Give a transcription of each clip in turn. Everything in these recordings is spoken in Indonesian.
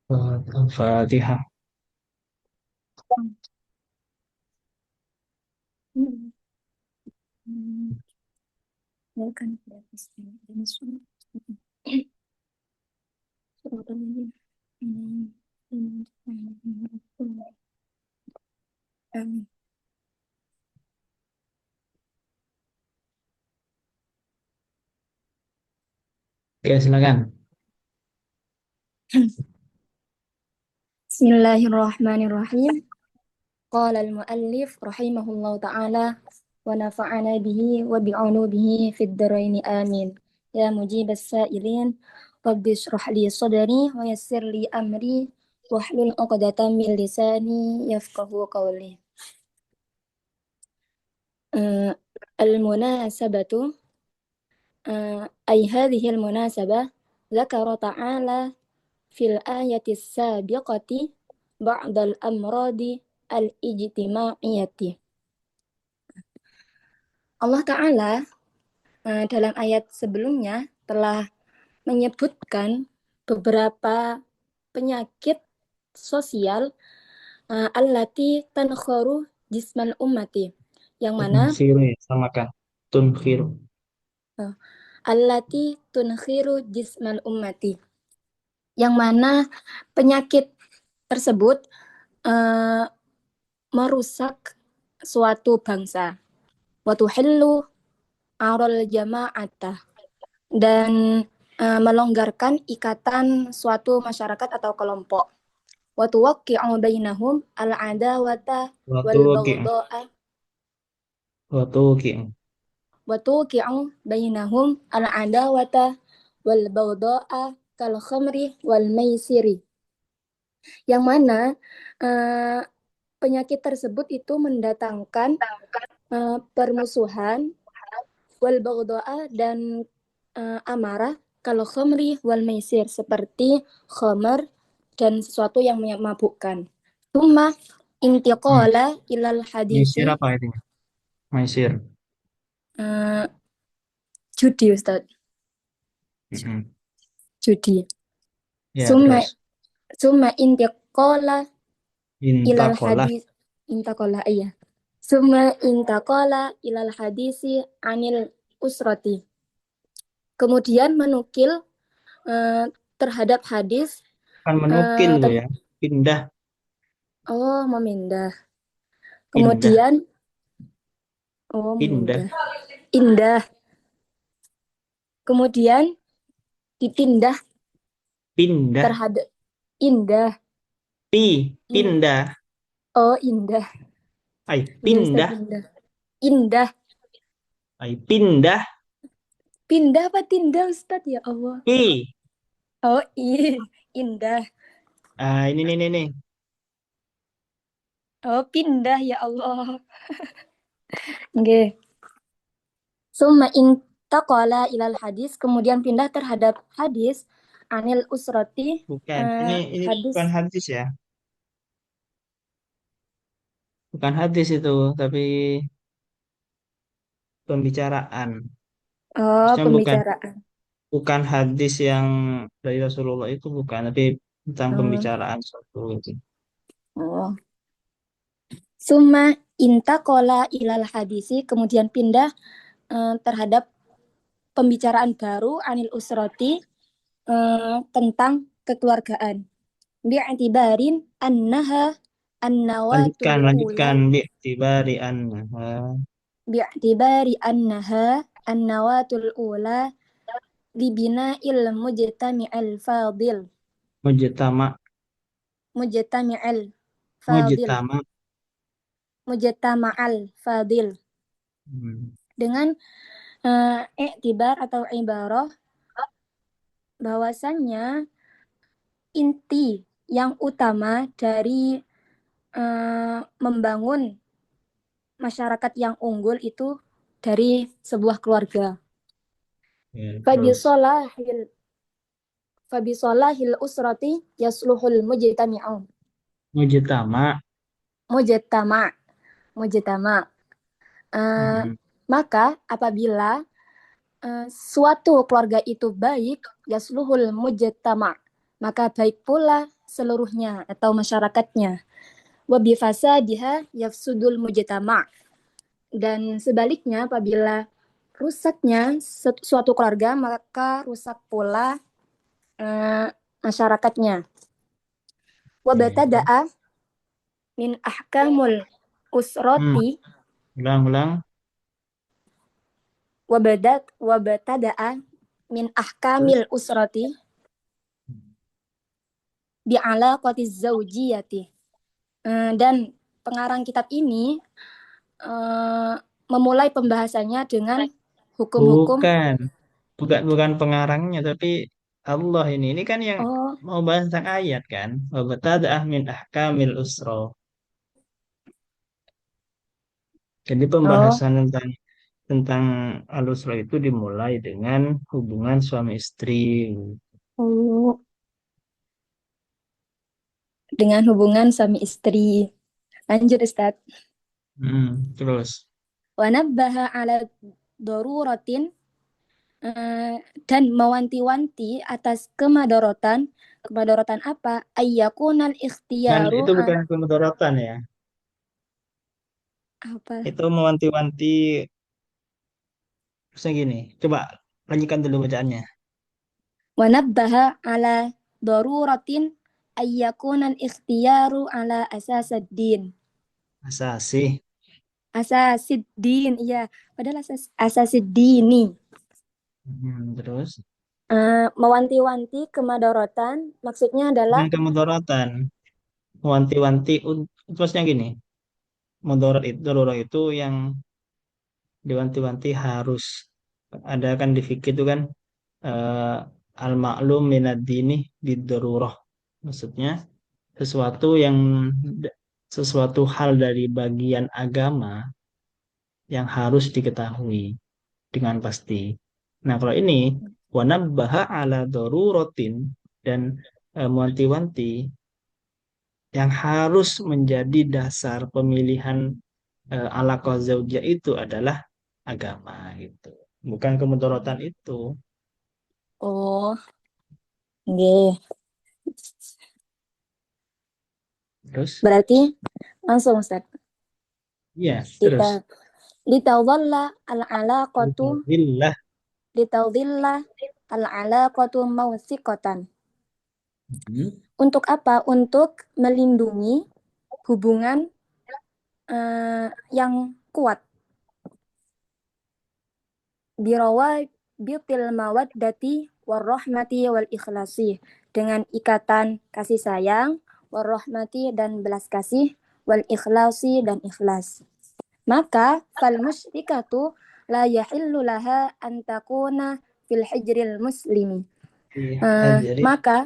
Al-Fatihah. Hmm. Ya kan ini surat. Surat ini. Amin. Oke, silakan. Bismillahirrahmanirrahim. Qala al-muallif rahimahullahu ta'ala wa nafa'ana bihi wa bi'ulumihi fid dharain amin. Ya mujibas sa'ilin rabbi shrah li sadri wa yassir li amri wahlul 'uqdatam min lisani yafqahu qawli. Uh, al-munasabatu ay hadhihi al-munasabah dzakara ta'ala fil ayati sabiqati ba'dal amradi al-ijtimaiyati. Allah Ta'ala dalam ayat sebelumnya telah menyebutkan beberapa penyakit sosial allati tankharu jismal ummati, yang mana Tunfiru ya, samakan. Tunfiru. uh, allati tunkhiru jismal ummati, yang mana penyakit tersebut uh, merusak suatu bangsa. Wa tuhillu aral jama'ata, dan melonggarkan ikatan suatu masyarakat atau kelompok. Wa tuwaqqi'u bainahum al-adawata Waktu wal oke. baghdha'a Waktu oke. wa tuwaqqi'u bainahum al-adawata wal baghdha'a kal khamri wal maisiri, yang mana uh, penyakit tersebut itu mendatangkan permusuhan, wal baghdha'a, dan amarah, kalau khamri wal maisir, seperti khamar dan sesuatu yang memabukkan. Tuma Hmm. intiqala ilal Maisir hadisi apa itu? Maisir. uh, judi, Ustaz. Mm-mm. Judi. Ya, Summa terus. summa intiqala ilal Intakolah. hadis intaqala iya. Summa intaqala ilal hadisi anil usrati. Kemudian menukil uh, terhadap hadis Kan menukil uh, lo ya. Pindah. memindah. Pindah. Kemudian Pindah. memindah. Indah. Kemudian dipindah Pindah. terhadap indah. In, Pindah. indah. Ay, Iya Ustaz, pindah. indah. Indah. Ay, pindah. Pindah apa tindah Ustaz, ya Allah. Pi. Indah. Ah, ini. Pindah, ya Allah. Nggih. Summa intaqala ilal hadis, kemudian pindah terhadap hadis anil usrati, Bukan. Ini hadis. bukan hadis ya. Bukan hadis itu, tapi pembicaraan. Maksudnya bukan Pembicaraan. bukan hadis yang dari Rasulullah itu bukan, tapi tentang Oh, pembicaraan suatu itu. oh. Summa intaqala ilal hadisi, kemudian pindah terhadap pembicaraan baru anil usrati, tentang kekeluargaan. Bi'atibarin annaha annawatul Lanjutkan, ula lanjutkan. Bi'tibari annaha bi'atibari annaha annawatul ula libina il mujtami'il fadil mujtama mujtami'il fadil mujtama. mujtama'al fadil, Hmm. dengan iktibar atau ibarah bahwasannya inti yang utama dari membangun masyarakat yang unggul itu dari sebuah keluarga. Ya, Fabi terus solahil fabi solahil usrati yasluhul mujtami'un. mujtama. Mujtama, mujtama. Eh, Hmm. maka apabila suatu keluarga itu baik, yasluhul mujtama, maka baik pula seluruhnya atau masyarakatnya. Wa bi fasadiha yafsudul mujtama'. Dan sebaliknya apabila rusaknya suatu keluarga maka rusak pula masyarakatnya. Wa Ya, terus. batada'a min ahkamul Hmm, usrati ulang-ulang. wa batada'a min ahkamil Terus. usrati bi'alaqatiz zaujiyati. Dan pengarang kitab ini eh, memulai pembahasannya dengan hukum-hukum. Bukan, bukan pengarangnya, tapi Allah ini. Ini kan yang Oh, mau bahas tentang ayat kan. Wa batada'ah min ahkamil usra. Jadi oh, pembahasan tentang al-usra itu dimulai dengan hubungan suami istri. oh, dengan hubungan suami istri. Lanjut Ustaz. Terus. Wa nabbaha ala daruratin dan mewanti-wanti atas kemadorotan. Kemadorotan apa? Ayyakunal Dan ikhtiyaru itu bukan kemudaratan ya. apa? Itu mewanti-wanti. Terusnya gini. Coba lanjutkan dulu bacaannya. Wa nabbaha ala daruratin ayyakunal ikhtiyaru ala asasad-din. Asasi. Asasiddin, iya. Padahal asasiddini. Terus. Mewanti-wanti kemadorotan, maksudnya adalah, Bukan kemudaratan. Mewanti-wanti. Terusnya gini. Mudarat itu yang diwanti-wanti harus. Ada kan di fikih itu kan. eh, Al-ma'lum minad dini bid-darurah. Maksudnya sesuatu yang sesuatu hal dari bagian agama yang harus diketahui dengan pasti. Nah, kalau ini wanabbaha ala daruratin dan mewanti-wanti yang harus menjadi dasar pemilihan alaqah zaujah itu adalah agama gitu. Bukan kemudaratan itu. oh, nggih. Terus, Berarti langsung Ustaz. iya, Lita terus. litawalla al-alaqatu Billah. litawdilla al-alaqatu mawsiqatan. Hmm. Untuk apa? Untuk melindungi hubungan yang kuat. Birawa bitil mawaddati warahmati wal ikhlasi. Dengan ikatan kasih sayang, warahmati dan belas kasih, wal ikhlasi dan ikhlas. Maka fal musyrikatu la yahillu laha an takuna fil hijril muslimi. Iya, Hajri. Maka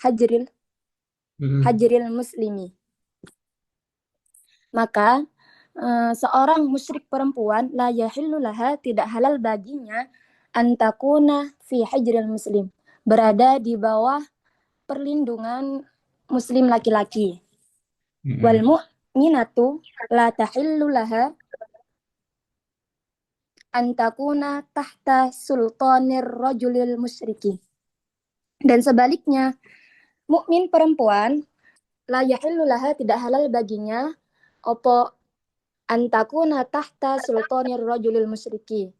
hajril Hmm. hajril muslimi. Maka seorang musyrik perempuan la yahillu laha tidak halal baginya antakuna fi hijril muslim, berada di bawah perlindungan muslim laki-laki. Wal Hmm. mu'minatu la tahillu laha antakuna tahta sultanir rajulil musyriki. Dan sebaliknya, mukmin perempuan la yahillu laha tidak halal baginya opo antakuna tahta sultanir rajulil musyriki.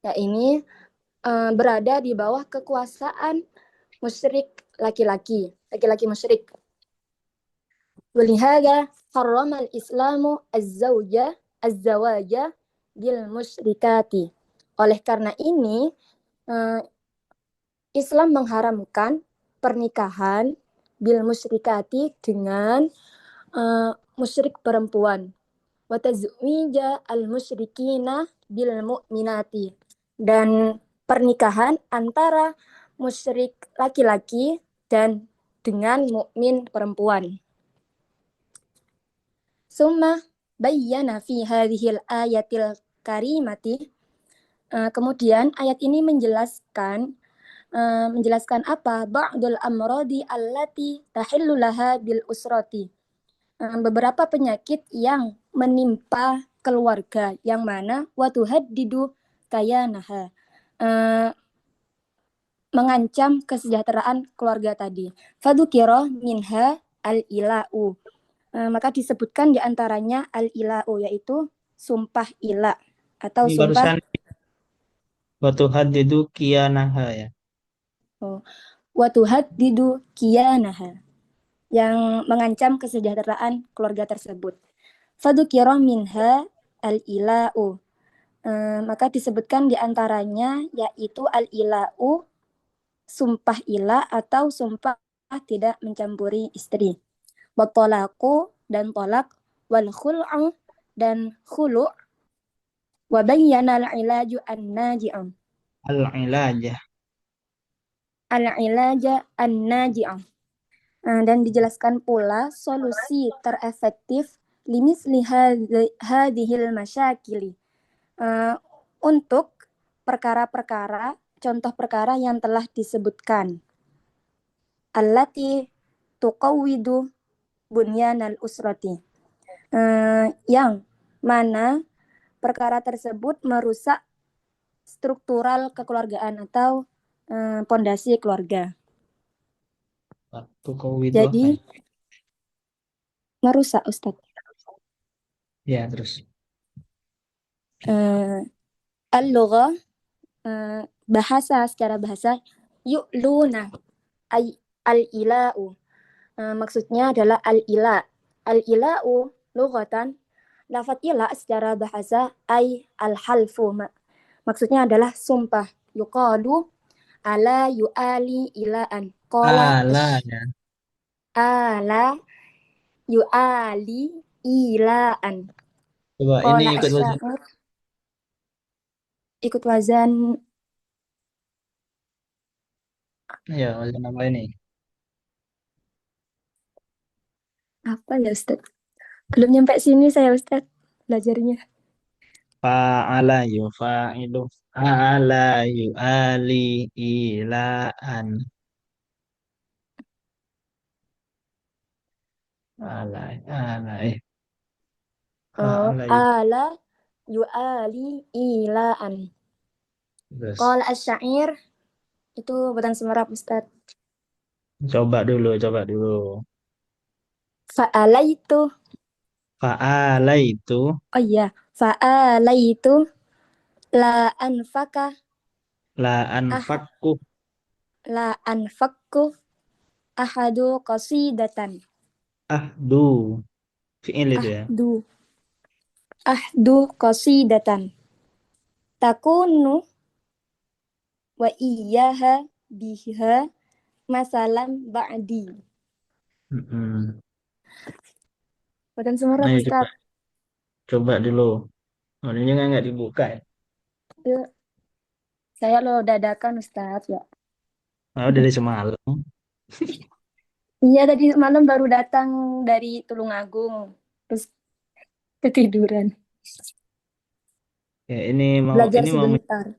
Ya ini berada di bawah kekuasaan musyrik laki-laki, laki-laki musyrik. Walihada harramal islamu az-zawaja bil musyrikati. Oleh karena ini, Islam mengharamkan pernikahan bil musyrikati dengan musyrik perempuan. Wa tazwija al musyrikina bil mu'minati. Dan pernikahan antara musyrik laki-laki dan dengan mukmin perempuan. Summa bayyana fi hadhil ayatil karimati. Kemudian ayat ini menjelaskan apa? Ba'dul amrodi allati tahillu laha bil usrati. Beberapa penyakit yang menimpa keluarga yang mana watuhaddidu kayanaha. mengancam kesejahteraan keluarga tadi. Fadukiro minha al-ila'u. Maka disebutkan diantaranya al-ila'u, yaitu sumpah ila atau Ini sumpah barusan waktu hadidu kianaha ya. oh, watuhad didu kiyanaha, yang mengancam kesejahteraan keluarga tersebut. Fadukiro minha al-ila'u. Maka disebutkan diantaranya yaitu al-ila'u, sumpah ila atau sumpah tidak mencampuri istri. Watolaku dan tolak, wal khul'u dan khulu', wa bayyana al-ilaju an-naji'u. Al-ilajah. Al-ilaja an-naji'u. Dan dijelaskan pula solusi terefektif limisli hadhil masyakili. Untuk perkara-perkara, contoh perkara yang telah disebutkan. Allati tuqawwidu bunyanal usrati. Yang mana perkara tersebut merusak struktural kekeluargaan atau pondasi keluarga. Waktu kau itu apa Jadi ya? merusak, Ustadz. Ya, terus. Al-lughah, bahasa, secara bahasa, yu'luna ay al-ila'u. Maksudnya adalah al-ila. Al-ila'u lughatan, lafaz ila secara bahasa ay al-halfu. Maksudnya adalah sumpah. Yuqalu ala yu'ali ilaan. Qala Ala ya. ala yu'ali ilaan. Coba ini Qala ikut wazan. asyair, ikut wazan Ya, wazan apa ini? apa ya Ustaz? Belum nyampe sini saya Ustaz belajarnya. Fa'ala yufa'ilu. Ala yu'ali ilaan. Ala, ala, Oh, Fa'ala ala yu'ali ilaan. terus. Qala asyair, itu bukan semerap Ustaz. Coba dulu, coba dulu. Fa'ala itu, Fa'ala itu oh iya, fa'ala itu la anfaka la ah anfakku la anfakku ahadu qasidatan. ahdu. Fi'il itu ya. Ahdu ahdu qasidatan. Takunu wa iyyaha biha masalan ba'di. Mm-mm. Bukan semerap Ayo coba, Ustaz. coba dulu. Oh, ini nggak dibuka ya. Yuk, saya lo dadakan Ustaz ya. Oh, dari semalam. Iya tadi malam baru datang dari Tulungagung. Terus ketiduran. Ya, Belajar ini mau sebentar.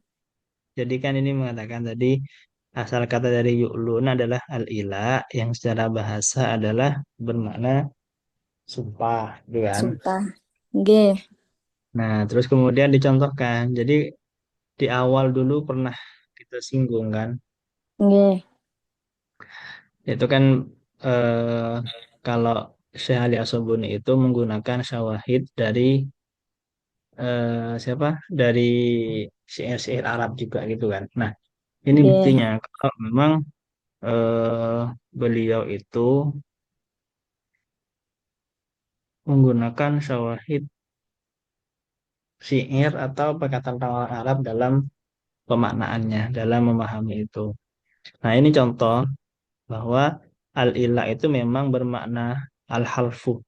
jadi kan ini mengatakan tadi asal kata dari yu'lun adalah al-ila yang secara bahasa adalah bermakna sumpah, gitu kan. Sumpah. Nggih, Nah, terus kemudian dicontohkan. Jadi di awal dulu pernah kita singgung kan. nggih, Itu kan eh, kalau Syekh Ali Asobuni itu menggunakan syawahid dari siapa? Dari syair-syair Arab juga gitu kan. Nah, ini nggih, buktinya kalau memang eh, beliau itu menggunakan syawahid syair atau perkataan orang Arab dalam pemaknaannya, dalam memahami itu. Nah, ini contoh bahwa al-ilah itu memang bermakna al-halfu.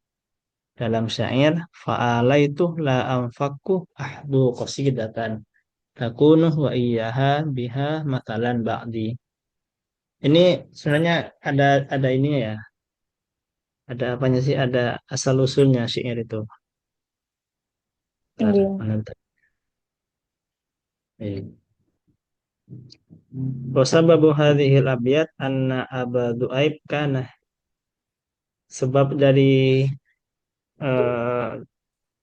Dalam syair, fa'ala itu la anfaku ahdu qasidatan. Takunu wa iyyaha biha matalan ba'di. Ini sebenarnya ada ini ya. Ada apanya sih? Ada asal usulnya syair itu. Bentar, nggih. mana bentar. Eh. Wa sababu hadhil abyat anna Aba Du'aib kana sebab dari eh,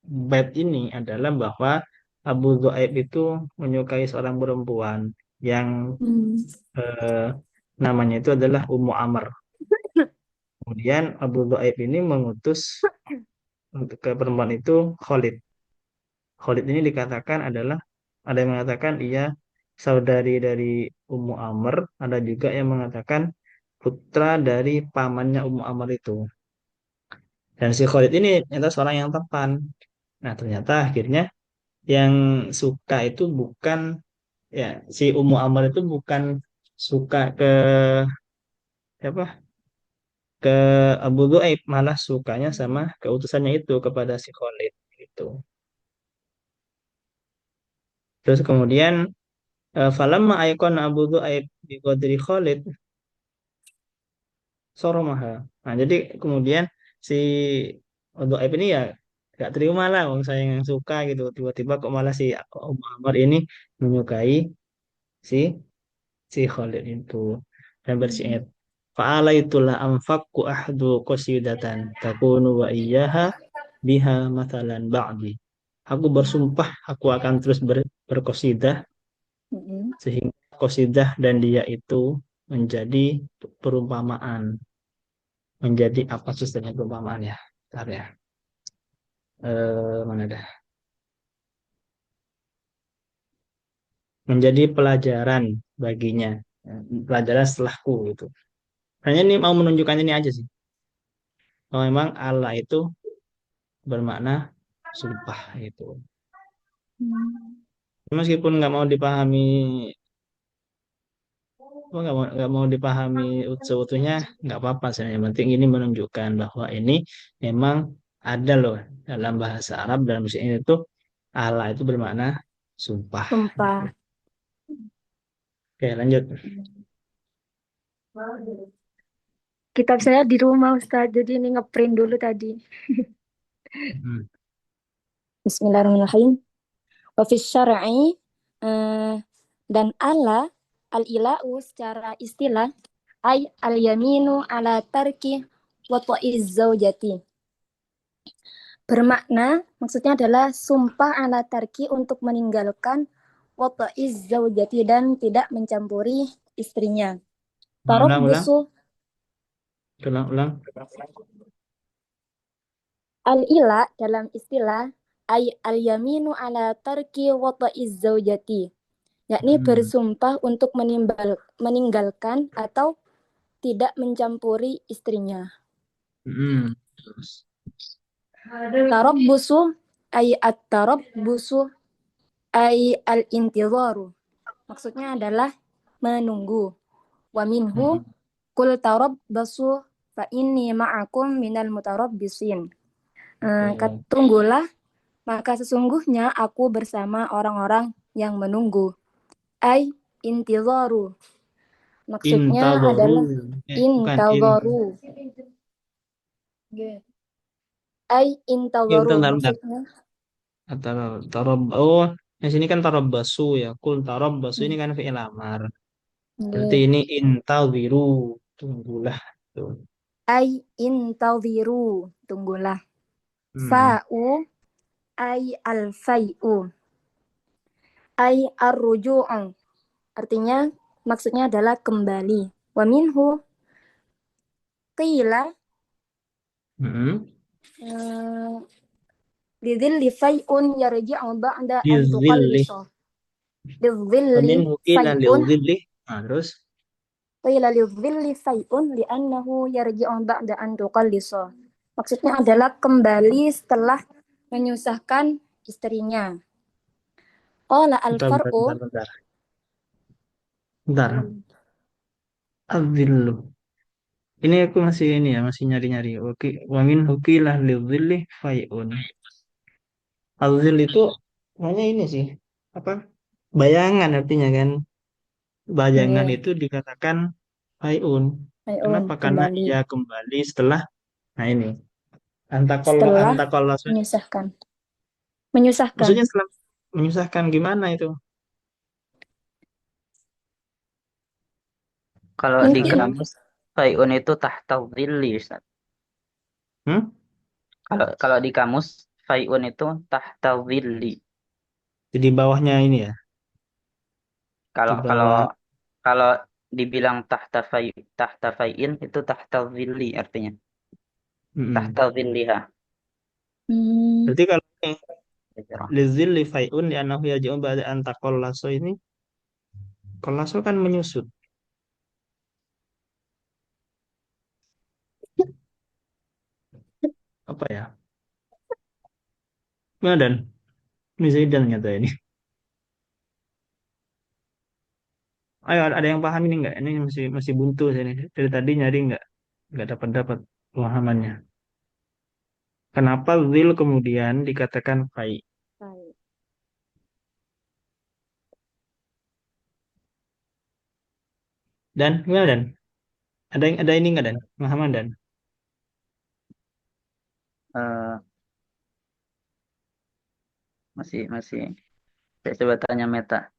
bait ini adalah bahwa Abu Du'aib itu menyukai seorang perempuan. yang Hmm. eh, namanya itu adalah Ummu Amr. Kemudian Abu Dhaib ini mengutus untuk ke perempuan itu Khalid. Khalid ini dikatakan adalah ada yang mengatakan ia saudari dari Ummu Amr, ada juga yang mengatakan putra dari pamannya Ummu Amr itu. Dan si Khalid ini ternyata seorang yang tampan. Nah, ternyata akhirnya yang suka itu bukan ya si Ummu Amr itu bukan suka ke apa ke Abu Dhaib, malah sukanya sama keutusannya itu kepada si Khalid gitu. Terus kemudian falamma aikon Abu Dhaib bi qadri Khalid soromaha. Nah, jadi kemudian si Abu Dhaib ini ya gak terima lah wong saya yang suka gitu. Tiba-tiba kok malah si Umar ini menyukai si si Khalid itu dan bersyair fa'ala itulah anfaqku ahdu qasidatan takunu wa iyyaha biha matalan ba'di. Aku bersumpah aku akan terus berqasidah Mm-mm. sehingga qasidah dan dia itu menjadi perumpamaan. Menjadi apa sistemnya perumpamaan ya? Bentar ya. Mana dah? Menjadi pelajaran baginya. Pelajaran setelahku gitu. Hanya ini mau menunjukkan ini aja sih. Bahwa memang Allah itu bermakna sumpah itu. Hmm. Meskipun nggak mau dipahami, nggak mau dipahami seutuhnya, nggak apa-apa. Yang penting ini menunjukkan bahwa ini memang ada loh dalam bahasa Arab dalam bahasa ini tuh Allah itu bermakna sumpah. Gitu. Sumpah. Oke, lanjut. Kitab saya di rumah Ustaz, jadi ini ngeprint dulu tadi. Hmm. Bismillahirrahmanirrahim. Wa fis syar'i eh, dan ala al-ila'u secara istilah ay al-yaminu ala tarki wata'iz zaujati. Bermakna maksudnya adalah sumpah ala tarki untuk meninggalkan wata'iz zaujati dan tidak mencampuri istrinya. Ulang, ulang, Tarabbusu ulang, ulang. al-ila dalam istilah ay al-yaminu ala tarki wata'iz zaujati, yakni Hmm. bersumpah untuk meninggalkan atau tidak mencampuri istrinya. Hmm. Terus. Tarabbusu ay at-tarabbusu ay al-intizaru. Maksudnya adalah menunggu. Wa minhu Hmm. kul tarabbasu fa inni ma'akum minal mutarabbisin. Oke. Tunggulah, maka sesungguhnya aku bersama orang-orang yang menunggu. Ay intizaru. Maksudnya Intadoru. adalah Bukan intazaru. Ay bentar, intazaru. bentar, bentar. Maksudnya Oh, di sini kan tarabbasu ya. Kul tarabbasu ini hmm, kan fi'il amar. Berarti nggih. ini intawiru. Tunggulah. Tuh. Ay intaziru. Tunggulah. Hmm. Fa'u ay al-fai'u. Ay ar-ruju'u. Artinya maksudnya adalah kembali. Wa minhu qila Hmm. eh, lidzilli fai'un yarji'u ba'da an Lizilli. tuqallisa. Lidzilli Wamin hukilan fai'un lizilli. Nah, terus. qila lidzilli fai'un li'annahu yarji'u ba'da an tuqallisa. Maksudnya adalah kembali setelah menyusahkan istrinya. Qala Bentar, bentar, al-far'u bentar, bentar. Bentar. Azillu. Ini aku masih ini ya, masih nyari-nyari. Oke, wamin hukilah lizilli fai'un. Azil itu hanya ini sih. Apa? Bayangan artinya kan. Bayangan nggih, itu dikatakan fai'un. fai'un Kenapa? Karena kembali ia kembali setelah, nah ini. Antakolla, setelah antakolla. menyusahkan. Menyusahkan. Maksudnya setelah menyusahkan gimana itu? Kalau di Mungkin kamus fai'un itu tahta dhilli, Ustaz. Hmm? Kalau di kamus fai'un itu tahta dhilli. Jadi bawahnya ini ya. Kalau di kalau bawah. kalau dibilang tahta fai'in itu tahta zilli artinya. Mm-mm. Tahta zilliha. Hmm. Berarti kalau ini Gitu. lizilli fai'un li'annahu yarji'u ba'da an taqallaso ini, qallaso kan menyusut. Apa ya? Nah, dan ini Zaidan nyata ini. Ayo, ada yang paham ini nggak? Ini masih masih buntu saya ini. Dari tadi nyari nggak dapat dapat pemahamannya. Kenapa zil kemudian dikatakan fai? Baik. Dan gimana dan? Ada ini nggak dan? Pemahaman dan? Eh, masih masih. Saya coba tanya Meta.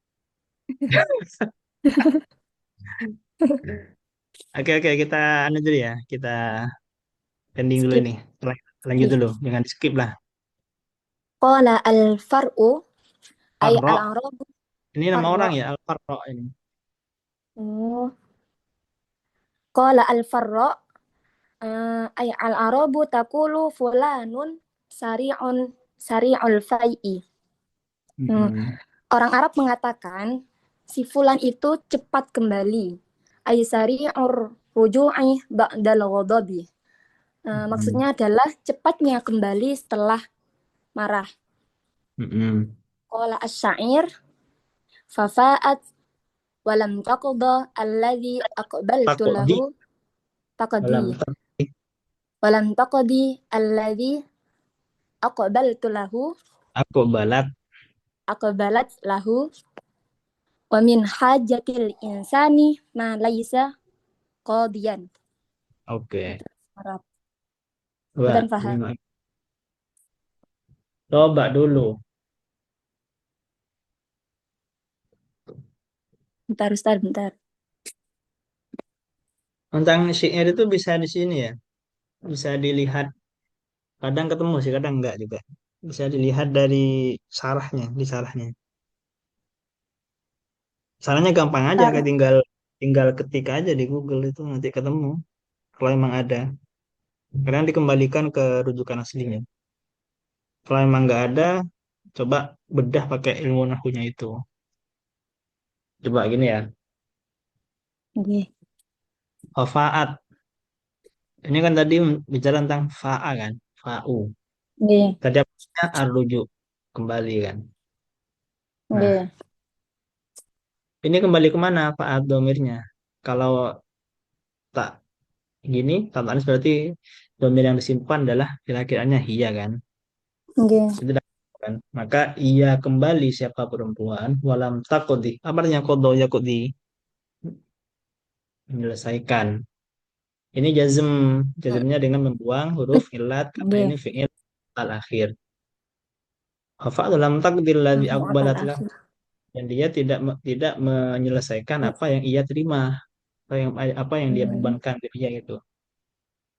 Oke oke kita anu dulu ya. Kita pending dulu Skip. ini. Lanjut Oke. dulu, jangan di skip lah. Qala al-far'u ay Farro. al-arabu Ini nama orang farra. ya, Al-Farro ini. Oh. Qala al-farra ay al-arabu taqulu fulanun sari'un sari'ul fai'i. Hmm. Mm-mm. Orang Arab mengatakan si fulan itu cepat kembali. Ay sari'ur ruju'i ba'dal ghadabi. Mm-mm. Maksudnya adalah cepatnya kembali setelah marah. Mm-mm. Qala asy-syair fafa'at walam taqda alladhi aqbaltu Takodi, lahu taqdi. dalam Walam taqdi alladhi aqbaltu lahu aku balat. aqbalat lahu wa min hajatil insani ma laisa qadiyan. Oke. Itu Arab. Coba, Dan paham. coba dulu. Bentar, Ustaz, bentar. Tentang syair itu bisa di sini ya. Bisa dilihat. Kadang ketemu sih, kadang enggak juga. Bisa dilihat dari sarahnya, di sarahnya. Sarahnya gampang aja, kayak Bentar. tinggal tinggal ketik aja di Google itu nanti ketemu. Kalau emang ada. Kadang dikembalikan ke rujukan aslinya. Kalau emang nggak ada, coba bedah pakai ilmu nahunya itu. Coba gini ya. Oke. Faat. Ini kan tadi bicara tentang fa'a kan. Fa'u. Oke. Tadi apa? Arrujuk. Kembali kan. Nah, Oke. ini kembali kemana fa'at domirnya? Kalau tak gini, tak Anis berarti domir yang disimpan adalah kira-kiranya hiya kan. Oke. Itu dah kan. Maka ia kembali siapa perempuan walam takodi. Apa artinya kodo yakudi? Menyelesaikan. Ini jazm, jazmnya dengan membuang huruf ilat karena ini Oke. fi'il al akhir. Hafa dalam takdir ladzi Al aqbalat lah, akhir. dan dia tidak menyelesaikan apa yang ia terima, apa yang dia Hmm. bebankan dirinya itu.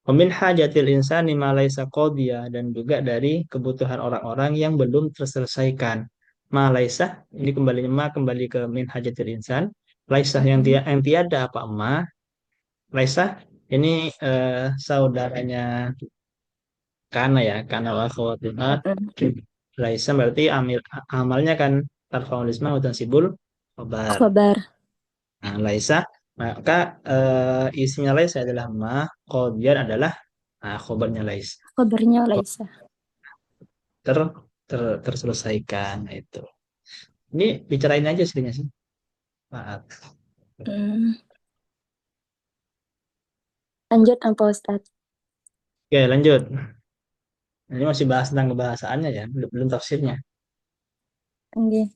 Wamin hajatil insani ma laisa qadiya, dan juga dari kebutuhan orang-orang yang belum terselesaikan. Ma laisa ini kembali ke min hajatil insan. Laisa yang tiada apa ma. Laisa ini saudaranya karena ya, karena wa akhawatuha. Laisa berarti amalnya kan tarfaul isma wa tansibul khabar. Khobar. Nah, laisa maka isinya laisa adalah ma, qadian adalah khabarnya laisa. Khobarnya Laisa. Ter, terselesaikan itu. Ini bicarain aja sebenarnya sih. Maaf. Hmm. Lanjut apa Ustaz? Oke, lanjut. Ini masih bahas tentang kebahasaannya ya, belum tafsirnya. Oke.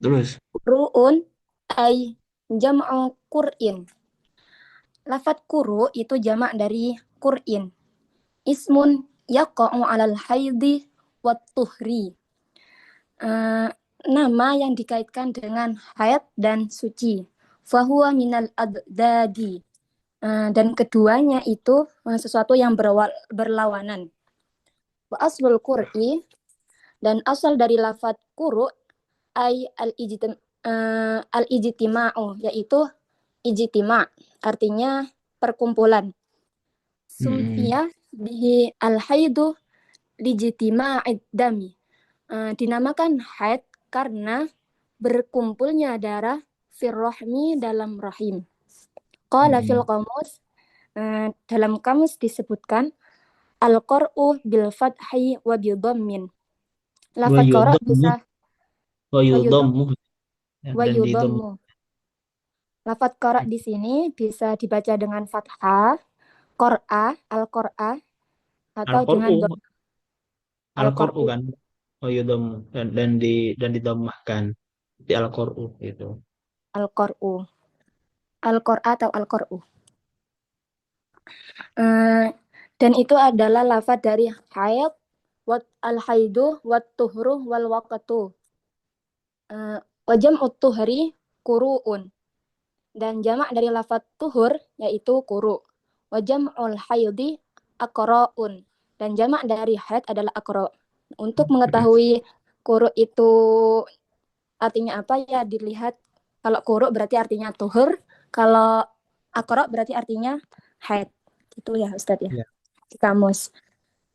Terus. Ru'un ay jam'u Qur'in. Lafat kuru itu jamak dari Qur'in. Ismun yaqa'u 'alal haidi wat tuhri. Eh, nama yang dikaitkan dengan haid dan suci. Fahuwa minal adadi. Dan keduanya itu sesuatu yang berlawanan. Wa aslul qur'i, dan asal dari lafat kuru ay al-ijtima'u, yaitu ijtima', artinya perkumpulan. Mm-mm. Sumfiya bihi al-haidu lijtima'id dami. Dinamakan haid karena berkumpulnya darah firrohmi dalam rahim. Qala fil Mm-mm. qamus, dalam kamus disebutkan al-qar'u bil fathi wa bi dhammin. Wa Lafadz qara yudhammu, bisa wa wa yudham yudhammu, ya, wa dan di dom yudhammu. Lafadz qara di sini bisa dibaca dengan fathah, qur'a, al-qur'a, atau dengan al-Qur'u, al-Qur'u al-qur'u, kan, wa yudhammu, dan didammahkan di al-Qur'u itu. al-qur'u, al-qur'a atau al-qur'u. Eh, dan itu adalah lafadz dari haid, wat al-haidu, wat tuhru, wal waqtu. Wajam tuhri kuru'un. Dan jamak dari lafadz tuhur yaitu kuru. Wajam'ul haidi aqra'un. Dan jamak dari haid adalah aqra'. Untuk mengetahui kuru itu artinya apa ya dilihat, kalau kuru berarti artinya tuhur, kalau aqra' berarti artinya haid. Itu ya Ustadz ya. Ya. Di kamus.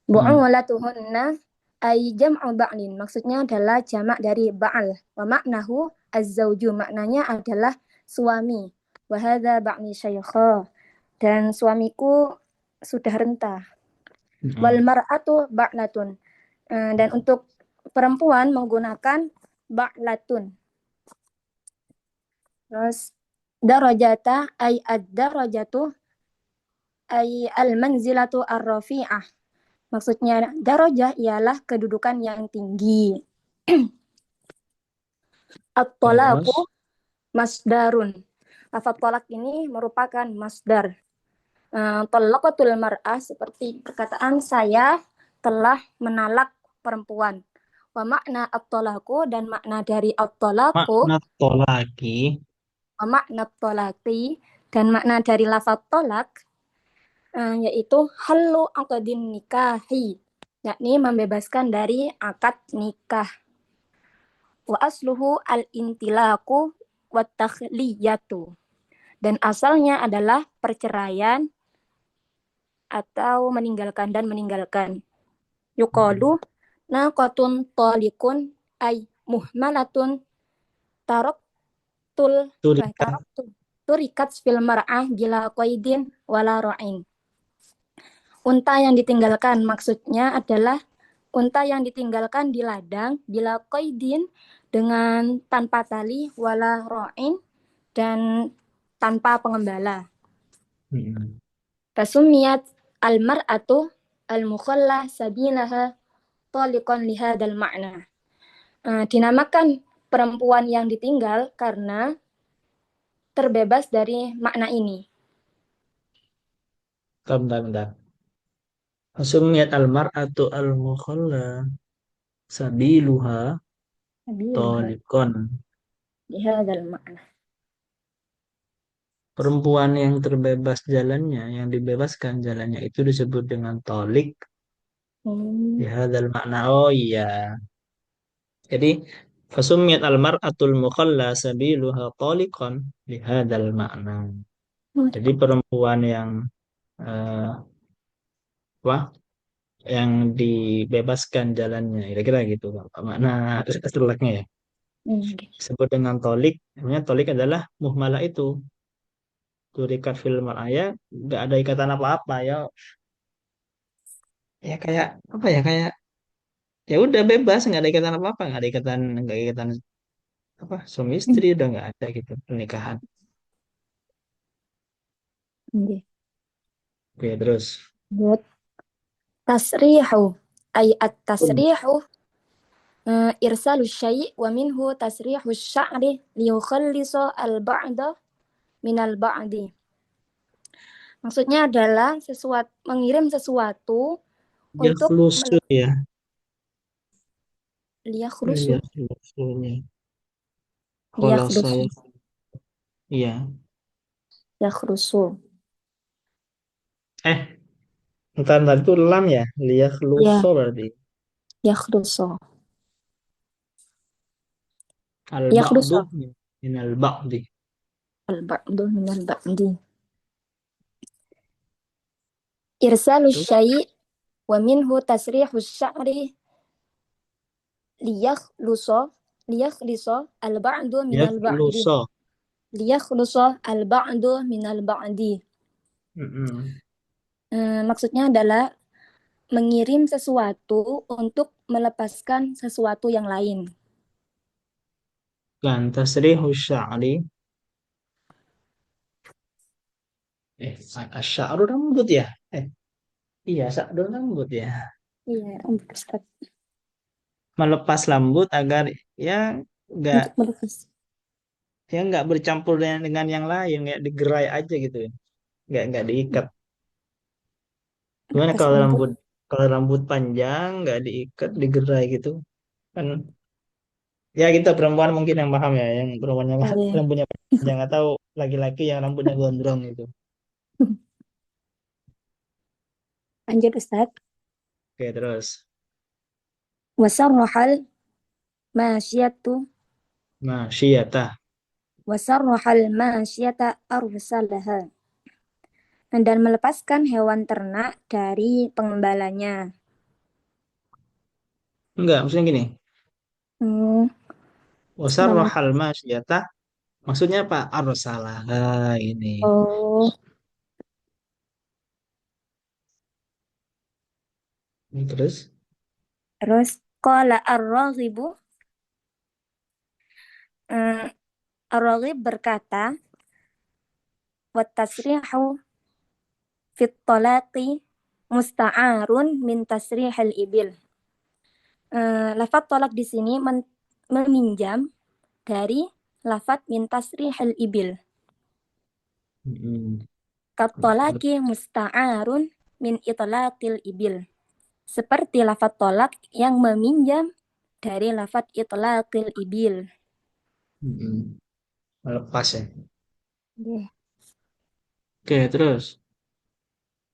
Hmm. Bu'ulatuhunna ay jam'u ba'lin. Maksudnya adalah jamak dari ba'al. Wa maknahu az-zawju. Maknanya adalah suami. Wa hadza ba'li syaikha. Dan suamiku sudah renta. Wal Hmm. mar'atu ba'latun. Dan untuk perempuan menggunakan ba'latun. Terus darajata ay ad-darajatu ay al-manzilatu ar-rafi'ah. Maksudnya darajah ialah kedudukan yang tinggi. At-talaku Terus, masdarun. Lafaz talak ini merupakan masdar. Talaqatul mar'ah seperti perkataan saya telah menalak perempuan. Wa makna at-talaku dan makna dari at-talaku, makna tolaki, wa makna at-talaqi dan makna dari lafaz talak yaitu halu aqdin nikahi, yakni membebaskan dari akad nikah. Wa asluhu al-intilaku wa takhliyatu. Dan asalnya adalah perceraian atau meninggalkan dan meninggalkan. Yuqalu naqatun talikun ay muhmalatun taraktul turikat, taraktul turikat fil mar'ah bila qaidin wala ra'in. Unta yang ditinggalkan maksudnya adalah unta yang ditinggalkan di ladang bila qaidin dengan tanpa tali wala ra'in dan tanpa pengembala. hmm, Fasumiyat al-mar'atu al-mukhalla sabilaha taliqan lihadal ma'na. Dinamakan perempuan yang ditinggal karena terbebas dari makna ini. bentar, bentar, bentar. Asumiyat al-mar'atu al-mukhalla sabiluha Sabilaha tolikon. lihadal ma'na. Perempuan yang terbebas jalannya, yang dibebaskan jalannya itu disebut dengan tolik. Hmm. Ya, hadzal makna. Oh iya. Jadi, fasumiyat al-mar'atul mukhalla sabiluha taliqan li hadzal makna. Jadi perempuan yang eh, wah, yang dibebaskan jalannya, kira-kira gitu Pak. Makna istilahnya ya. Disebut dengan tolik. Namanya tolik adalah muhmalah itu. Turikat fil mar'aya, nggak ada ikatan apa-apa ya. Ya kayak apa ya, kayak ya udah bebas, nggak ada ikatan apa-apa, nggak ada ikatan apa suami istri, udah nggak ada gitu pernikahan. Okay. Oke, terus Tasrihu ay at-tasrihu irsalu syai' wa minhu tasrihu sya'ri liyukhallisa al-ba'da minal ba'di. Maksudnya adalah sesuatu mengirim sesuatu ya untuk khulusu ya. liyakhlusu Ya khulusunya. Kalau liyakhlusu saya iya. yakhlusu Eh, entar itu lam ya. Liya ya khulusu berarti. yakhlusu Al-ba'du Yakhlusa. minal ba'di. Al-ba'du minal ba'di. Irsalu Terus syai' wa minhu tasrihu sya'ri liyakhlusa liyakhlusa al-ba'du minal ba'di. yakhlusa. Liyakhlusa al-ba'du minal ba'di. Mm-mm. Maksudnya adalah mengirim sesuatu untuk melepaskan sesuatu yang lain. Kan tasrihu sya'ri. Asy'aru rambut ya? Iya, sya'ru rambut ya. Iya, Ustaz. Melepas rambut agar ya nggak Untuk melepaskan. nggak bercampur dengan yang lain, nggak digerai aja gitu, nggak diikat. Gimana Melepaskan itu. kalau rambut panjang nggak diikat digerai gitu kan? Ya kita perempuan mungkin yang paham ya, yang perempuan yang Oh, iya. rambutnya panjang atau laki-laki yang rambutnya gondrong itu. Lanjut Ustaz. Oke terus, Wasarrohal masyatu masyiyata. wasarrohal masyata arsalaha. Dan melepaskan hewan ternak dari pengembalanya. Enggak, maksudnya gini. Hmm, Gimana? Wasarrohal masyiyata. Maksudnya apa? Arsalah ini. Oh, Terus, terus qala ar-raghibu eh, ar-raghib berkata wa tasrihu fit talaqi musta'arun min tasrihil ibil. Lafaz tolak di sini meminjam dari lafaz min tasrihil ibil. mm, Katolaki musta'arun min itlaqil ibil. Seperti lafaz tolak yang meminjam dari lafaz itlaqil ibil. melepas ya. Yeah. Oke, terus.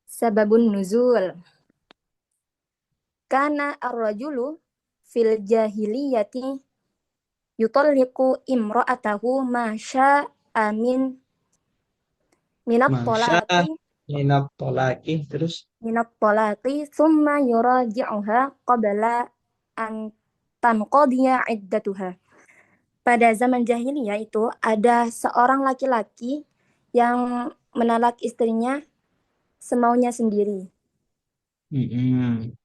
Sababun nuzul. Kana ar-rajulu fil jahiliyati yutalliqu imra'atahu ma sya'a minat Masya tolaki minat tolaki. Terus, minat tolaki thumma yuraji'uha qabla an tanqadiya iddatuha. Pada zaman jahiliyah itu ada seorang laki-laki yang menalak istrinya semaunya sendiri. mm-mm,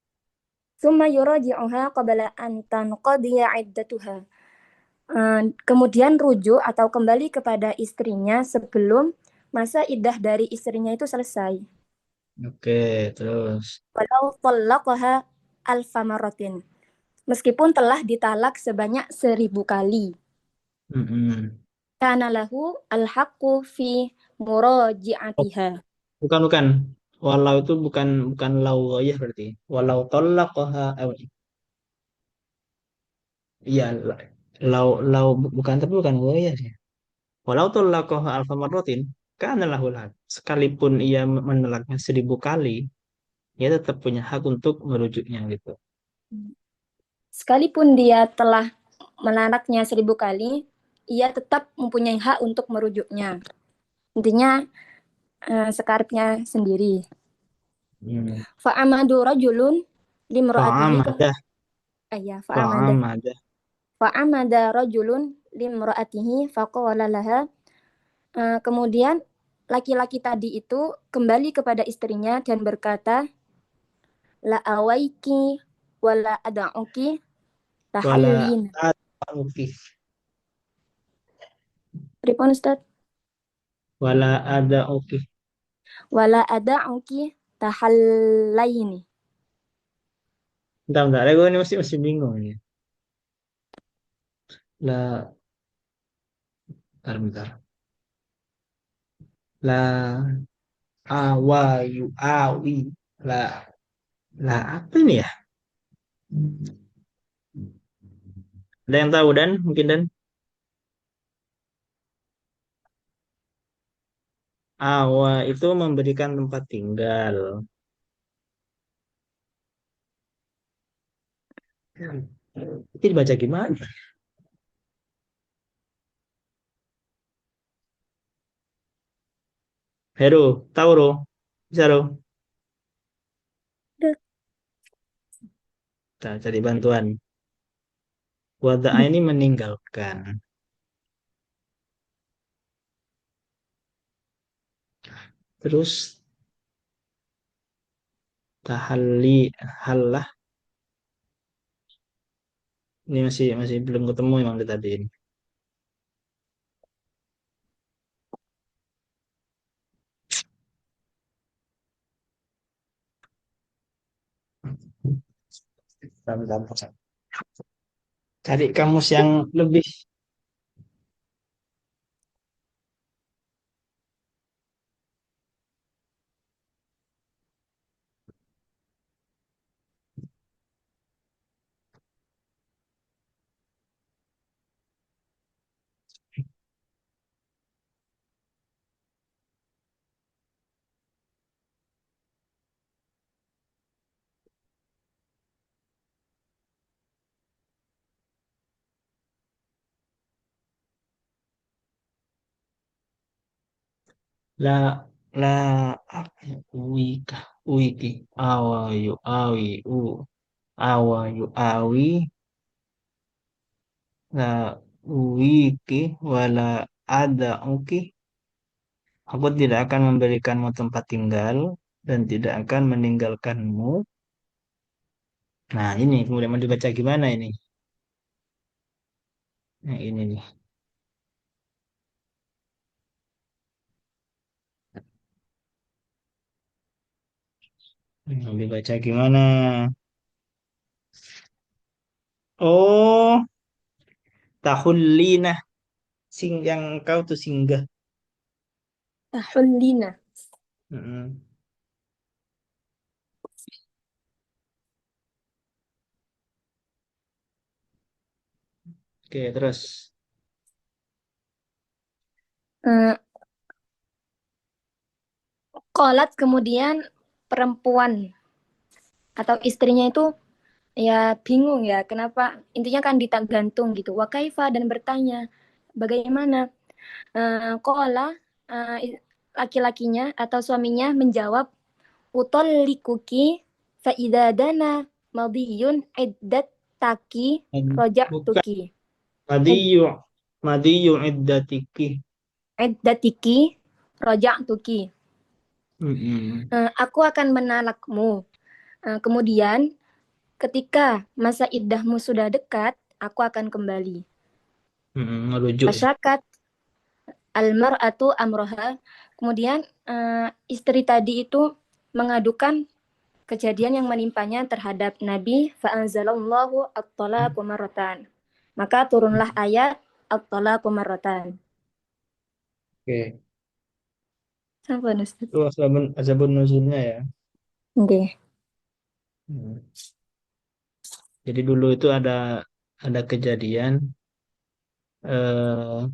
Thumma yuraji'uha qabla an tanqadiya iddatuha. Kemudian rujuk atau kembali kepada istrinya sebelum masa iddah dari istrinya itu selesai. oke, terus. Walau talaqaha alfa maratin. Meskipun telah ditalak sebanyak 1.000 kali. Mm-mm. Kana lahu al-haqqu fi muraji'atiha. Bukan, bukan. Walau itu bukan lau ya berarti. Walau tolakha. Iya, bukan tapi bukan ya sih. Walau tolakha alfa marrotin, kana lahul hak. Sekalipun ia menolaknya 1.000 kali, ia tetap punya hak untuk merujuknya gitu. Sekalipun dia telah melarangnya 1.000 kali, ia tetap mempunyai hak untuk merujuknya. Intinya sekaripnya sendiri. Hmm. Fa'amadu rajulun limra'atihi. Fa'amadah, Ya, fa'amadah. fa'amada rajulun limra'atihi faqala laha. Kemudian laki-laki tadi itu kembali kepada istrinya dan berkata, la awaiki wala ada'uki Wala tahallin. ada'uki. Pripun Ustaz? Wala ada'uki. Wala ada'uki tahallaini. Bentar, bentar. Gue ini masih bingung ya. La, bentar, bentar. La awayu awi. La apa ini ya? Ada yang tahu dan mungkin dan awa itu memberikan tempat tinggal. Itu dibaca gimana? Heru, tahu Ro? Bisa Ro? Udah. Kita cari bantuan. Wada'a ini meninggalkan. Terus tahalli, halah. Ini masih masih belum ketemu yang tadi ini. Bentar, bentar. Cari kamus yang lebih. La la apa ya? Wika, wiki, awayu, awi, awayu, awi, la wiki, wala ada uki. Aku tidak akan memberikanmu tempat tinggal dan tidak akan meninggalkanmu. Nah, ini kemudian mau dibaca gimana ini? Nah, ini nih. Mau dibaca gimana? Oh, tahullina. Yang kau tuh singgah. Tahullina. Mm-mm. Oke, terus. Eh, Qolat kemudian perempuan atau istrinya itu ya bingung ya kenapa intinya kan gantung gitu wakaifa dan bertanya bagaimana. Kola laki-lakinya atau suaminya menjawab utallikuki faida dana madiyun iddat taki rojak Bukan tuki madiyu. Madiyu iddatiki. iddatiki rojak tuki. Mm-mm. Aku akan menalakmu. Kemudian ketika masa iddahmu sudah dekat, aku akan kembali. Mm-mm. Ngerujuk ya. Pasyakat almar'atu amroha. Kemudian istri tadi itu mengadukan kejadian yang menimpanya terhadap Nabi fa'anzalallahu at-talaqu marratan. Maka turunlah ayat at-talaqu marratan. Oke. Apa Ustaz? Itu asbabun nuzulnya ya. Oke. Hmm. Jadi dulu itu ada kejadian eh,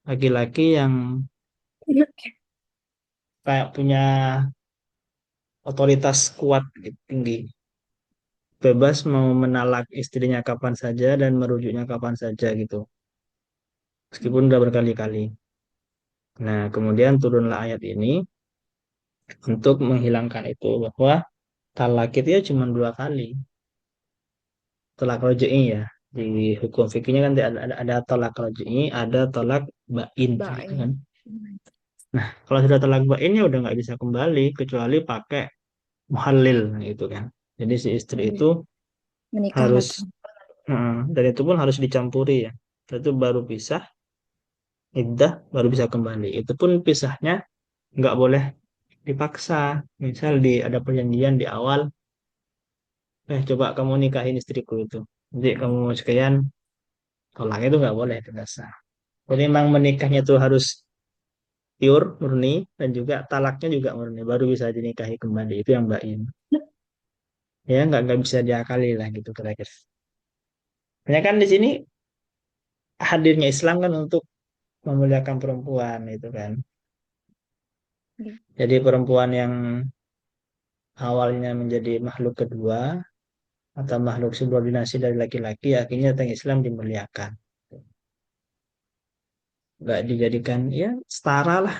laki-laki yang kayak punya otoritas kuat gitu, tinggi, bebas mau menalak istrinya kapan saja dan merujuknya kapan saja gitu, meskipun udah berkali-kali. Nah, kemudian turunlah ayat ini untuk menghilangkan itu bahwa talak itu ya cuma 2 kali. Talak roj'i ya. Di hukum fikihnya kan ada talak roj'i, ada talak bain gitu kan. Baik. Nah, kalau sudah talak bain ya udah nggak bisa kembali kecuali pakai muhallil gitu kan. Jadi si istri itu Menikah harus lagi. dan itu pun harus dicampuri ya. Itu baru pisah, iddah baru bisa kembali. Itu pun pisahnya nggak boleh dipaksa. Misal ada perjanjian di awal, coba kamu nikahin istriku itu. Jadi kamu mau sekian, tolak itu nggak boleh dipaksa. Jadi memang menikahnya itu harus pure, murni, dan juga talaknya juga murni, baru bisa dinikahi kembali. Itu yang bain. Ya nggak bisa diakali lah gitu kira-kira. Hanya kan di sini hadirnya Islam kan untuk memuliakan perempuan itu kan. Jadi perempuan yang awalnya menjadi makhluk kedua atau makhluk subordinasi dari laki-laki, akhirnya datang Islam dimuliakan. Nggak dijadikan ya setara lah.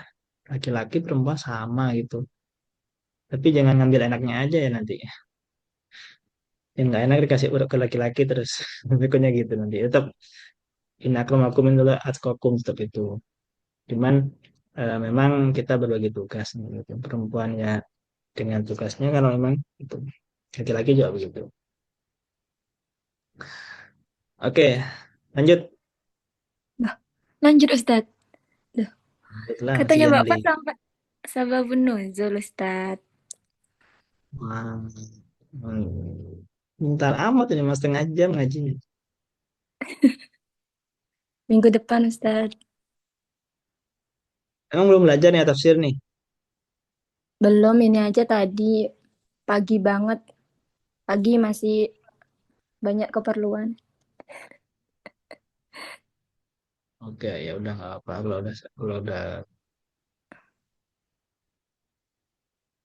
laki-laki perempuan sama gitu. Tapi jangan ngambil enaknya aja ya nanti. Yang nggak enak dikasih urut ke laki-laki terus. Berikutnya gitu nanti. Tetap inakum dulu atkokum tetap itu. Cuman memang kita berbagi tugas gitu. Perempuan ya dengan tugasnya kalau memang itu. Laki-laki juga begitu. Oke, lanjut. Nah, lanjut Ustadz. Duh, Lanjutlah, masih katanya Bapak ganti. sampai sababun nuzul Ustadz. Wah, bentar amat ini mas setengah jam ngajinya. Minggu depan Ustadz. Emang belum belajar nih tafsir nih. Belum ini aja tadi pagi banget. Pagi masih banyak keperluan. Oke, ya udah nggak apa. Kalau udah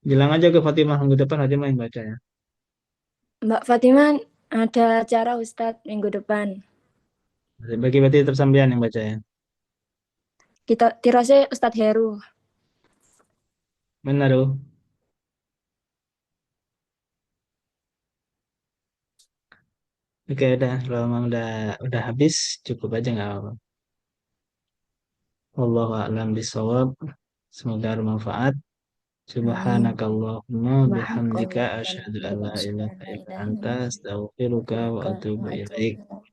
bilang aja ke Fatimah minggu depan Fatimah yang baca ya. Mbak Fatimah ada acara Ustadz minggu depan. Bagi berarti tetap sambian yang baca ya. Kita tirasnya Ustadz Heru. Benar tuh. Oke udah kalau memang udah habis cukup aja nggak apa. Wallahu a'lam bishawab. Semoga bermanfaat. Amin. Subhanakallahumma bihamdika Subhanakallah wa asyhadu an bihamdika la asyhadu an ilaha la illa ilaha illa anta anta astaghfiruka wa astaghfiruka atubu wa atubu ilaik. ilaik.